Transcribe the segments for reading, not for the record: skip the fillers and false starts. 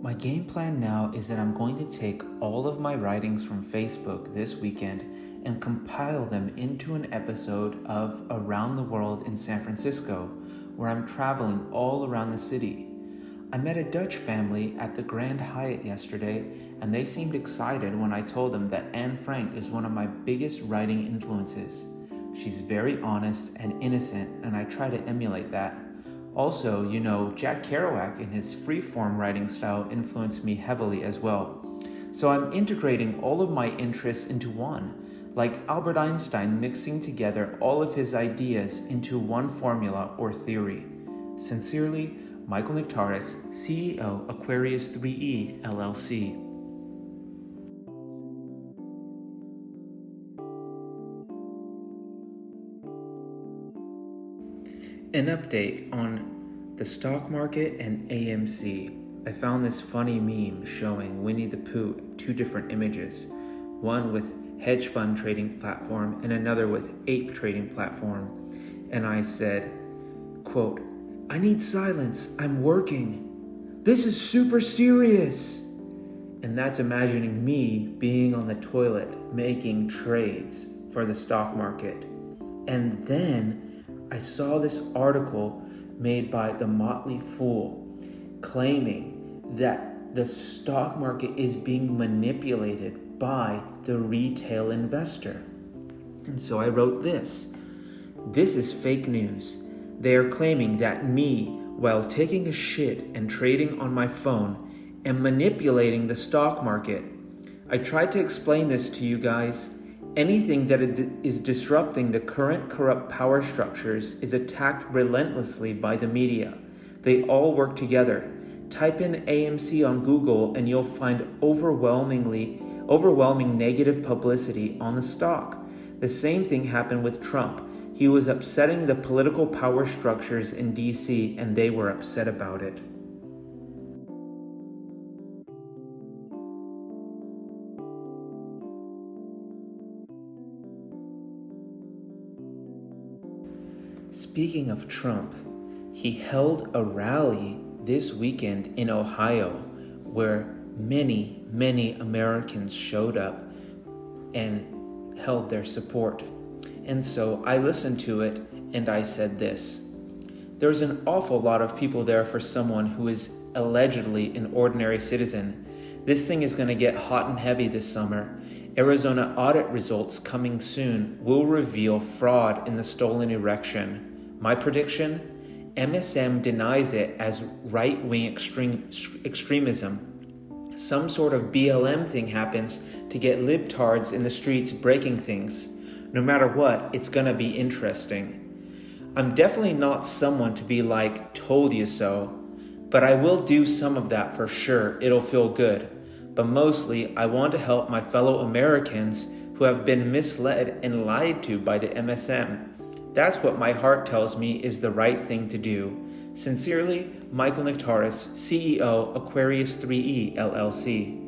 My game plan now is that I'm going to take all of my writings from Facebook this weekend and compile them into an episode of Around the World in San Francisco, where I'm traveling all around the city. I met a Dutch family at the Grand Hyatt yesterday, and they seemed excited when I told them that Anne Frank is one of my biggest writing influences. She's very honest and innocent, and I try to emulate that. Also, Jack Kerouac in his free-form writing style influenced me heavily as well. So I'm integrating all of my interests into one, like Albert Einstein mixing together all of his ideas into one formula or theory. Sincerely, MichaelNiktaris, CEO, Aquarius3E LLC. An update on the stock market and AMC. I found this funny meme showing Winnie the Pooh, two different images, one with hedge fund trading platform and another with ape trading platform. And I said, quote, "I need silence, I'm working. This is super serious." And that's imagining me being on the toilet making trades for the stock market. And then I saw this article made by the Motley Fool claiming that the stock market is being manipulated by the retail investor. And so I wrote this. This is fake news. They are claiming that me, while taking a shit and trading on my phone, am manipulating the stock market. I tried to explain this to you guys. Anything that is disrupting the current corrupt power structures is attacked relentlessly by the media. They all work together. Type in AMC on Google and you'll find overwhelming negative publicity on the stock. The same thing happened with Trump. He was upsetting the political power structures in DC, and they were upset about it. Speaking of Trump, he held a rally this weekend in Ohio where many Americans showed up and held their support. And so I listened to it and I said this. There's an awful lot of people there for someone who is allegedly an ordinary citizen. This thing is going to get hot and heavy this summer. Arizona audit results coming soon will reveal fraud in the stolen election. My prediction? MSM denies it as right-wing extremism. Some sort of BLM thing happens to get libtards in the streets breaking things. No matter what, it's gonna be interesting. I'm definitely not someone to be like, told you so, but I will do some of that for sure. It'll feel good. But mostly, I want to help my fellow Americans who have been misled and lied to by the MSM. That's what my heart tells me is the right thing to do. Sincerely, MichaelNiktaris, CEO, Aquarius3E LLC.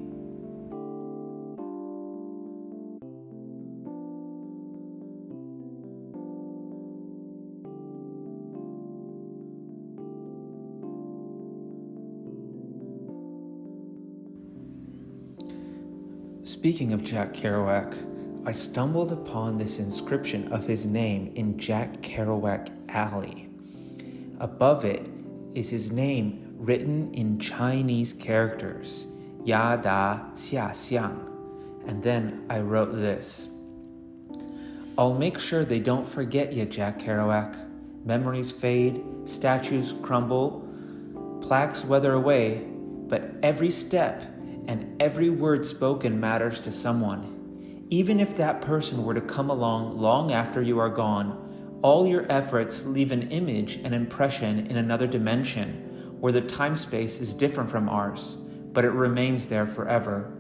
Speaking of Jack Kerouac, I stumbled upon this inscription of his name in Jack Kerouac Alley. Above it is his name written in Chinese characters, Ya Da Xia Xiang. And then I wrote this. I'll make sure they don't forget you, Jack Kerouac. Memories fade, statues crumble, plaques weather away, but every step and every word spoken matters to someone. Even if that person were to come along long after you are gone, all your efforts leave an image and impression in another dimension where the time-space is different from ours, but it remains there forever.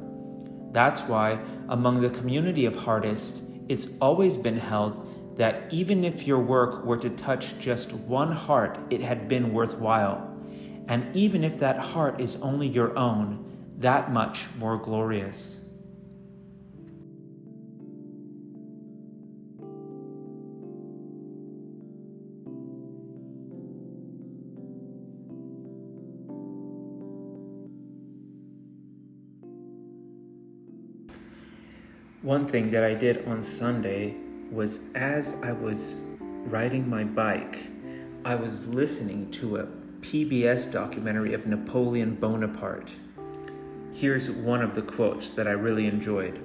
That's why, among the community of artists, it's always been held that even if your work were to touch just one heart, it had been worthwhile. And even if that heart is only your own, that much more glorious. One thing that I did on Sunday was, as I was riding my bike, I was listening to a PBS documentary of Napoleon Bonaparte. Here's one of the quotes that I really enjoyed.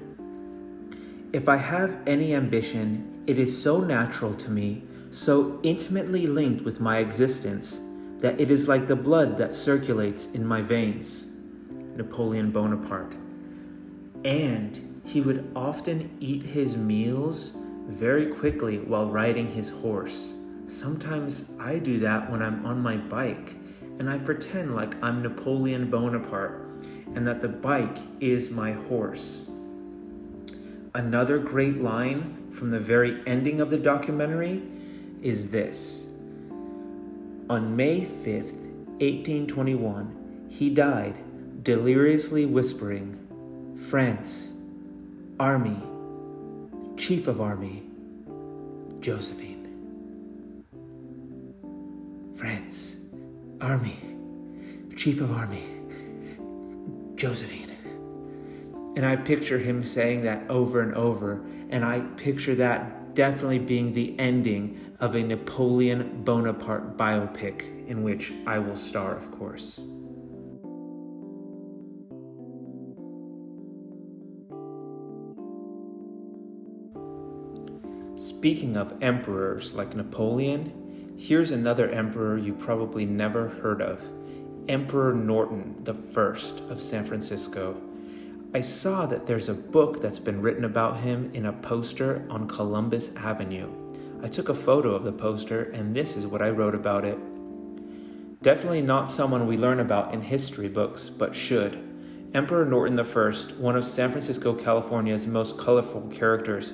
"If I have any ambition, it is so natural to me, so intimately linked with my existence, that it is like the blood that circulates in my veins." Napoleon Bonaparte. And he would often eat his meals very quickly while riding his horse. Sometimes I do that when I'm on my bike, and I pretend like I'm Napoleon Bonaparte and that the bike is my horse. Another great line from the very ending of the documentary is this. On May 5th, 1821, he died, deliriously whispering, "France, Army, Chief of Army, Josephine." France, Army, Chief of Army, Josephine. And I picture him saying that over and over, and I picture that definitely being the ending of a Napoleon Bonaparte biopic, in which I will star, of course. Speaking of emperors like Napoleon, here's another emperor you probably never heard of, Emperor Norton the First of San Francisco. I saw that there's a book that's been written about him in a poster on Columbus Avenue. I took a photo of the poster, and this is what I wrote about it. Definitely not someone we learn about in history books, but should. Emperor Norton the First, one of San Francisco, California's most colorful characters.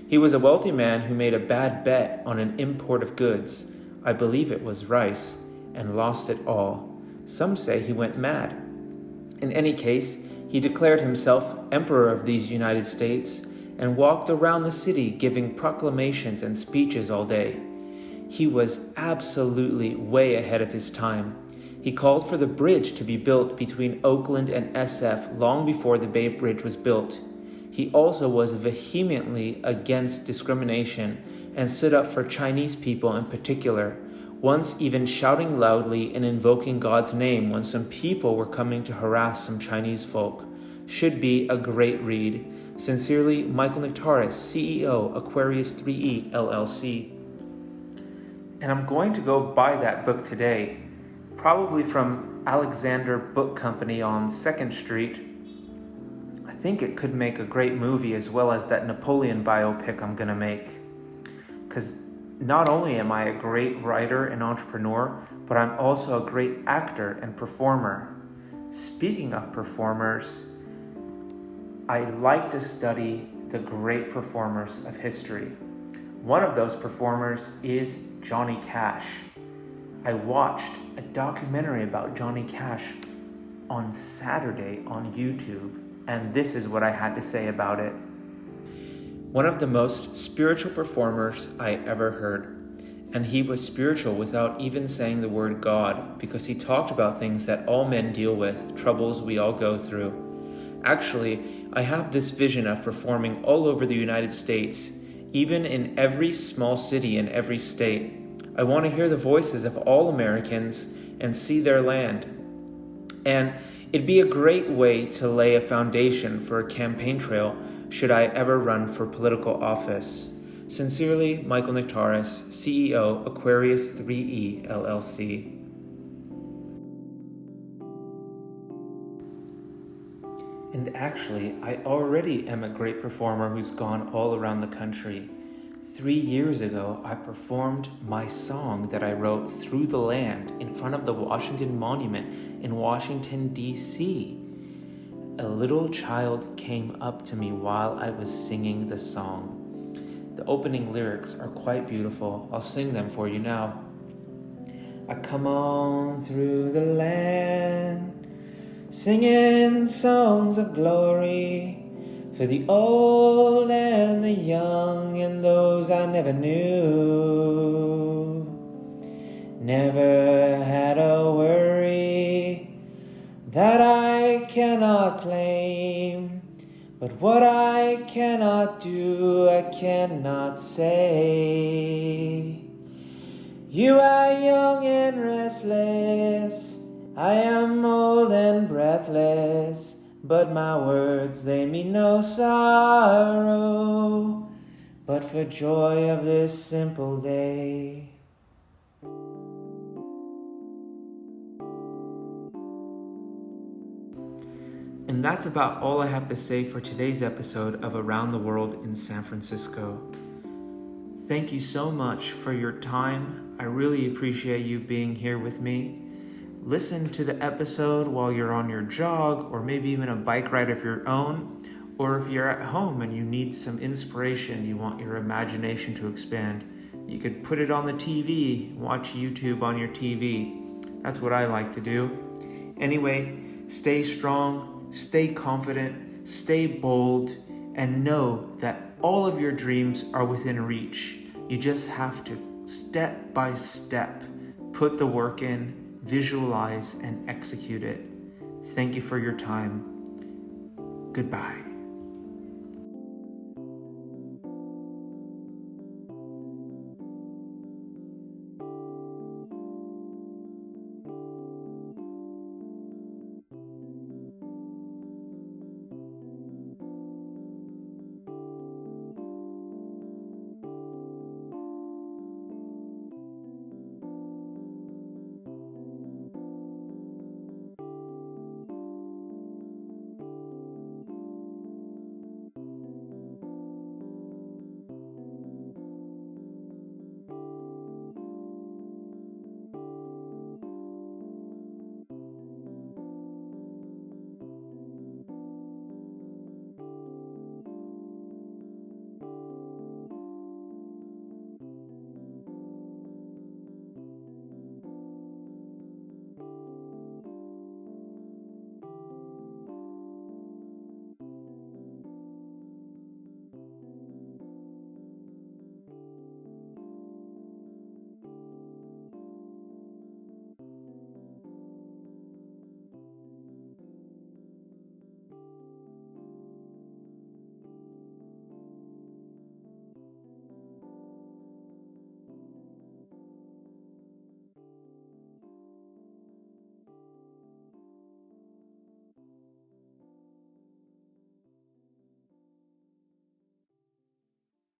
He was a wealthy man who made a bad bet on an import of goods, I believe it was rice, and lost it all. Some say he went mad. In any case, he declared himself Emperor of these United States and walked around the city giving proclamations and speeches all day. He was absolutely way ahead of his time. He called for the bridge to be built between Oakland and SF long before the Bay Bridge was built. He also was vehemently against discrimination and stood up for Chinese people in particular, once even shouting loudly and invoking God's name when some people were coming to harass some Chinese folk. Should be a great read. Sincerely, MichaelNiktaris, CEO, Aquarius3E LLC. And I'm going to go buy that book today, probably from Alexander Book Company on 2nd Street. I think it could make a great movie, as well as that Napoleon biopic I'm gonna make. Because not only am I a great writer and entrepreneur, but I'm also a great actor and performer. Speaking of performers, I like to study the great performers of history. One of those performers is Johnny Cash. I watched a documentary about Johnny Cash on Saturday on YouTube, and this is what I had to say about it. One of the most spiritual performers I ever heard. And he was spiritual without even saying the word God, because he talked about things that all men deal with, troubles we all go through. Actually, I have this vision of performing all over the United States, even in every small city in every state. I want to hear the voices of all Americans and see their land. And it'd be a great way to lay a foundation for a campaign trail should I ever run for political office. Sincerely, MichaelNiktaris, CEO, Aquarius3E LLC. And actually, I already am a great performer who's gone all around the country. 3 years ago, I performed my song that I wrote, Through the Land, in front of the Washington Monument in Washington, D.C. A little child came up to me while I was singing the song. The opening lyrics are quite beautiful. I'll sing them for you now. I come on through the land, singing songs of glory for the old and the young and those I never knew. Never had a worry that I cannot claim, But what I cannot do, I cannot say. You are young and restless, I am old and breathless, but my words, they mean no sorrow, but for joy of this simple day. And that's about all I have to say for today's episode of Around the World in San Francisco. Thank you so much for your time. I really appreciate you being here with me. Listen to the episode while you're on your jog, or maybe even a bike ride of your own, or if you're at home and you need some inspiration, you want your imagination to expand, you could put it on the TV, watch YouTube on your TV. That's what I like to do. Anyway, stay strong, stay confident, stay bold, and know that all of your dreams are within reach. You just have to, step by step, put the work in, visualize, and execute it. Thank you for your time. Goodbye.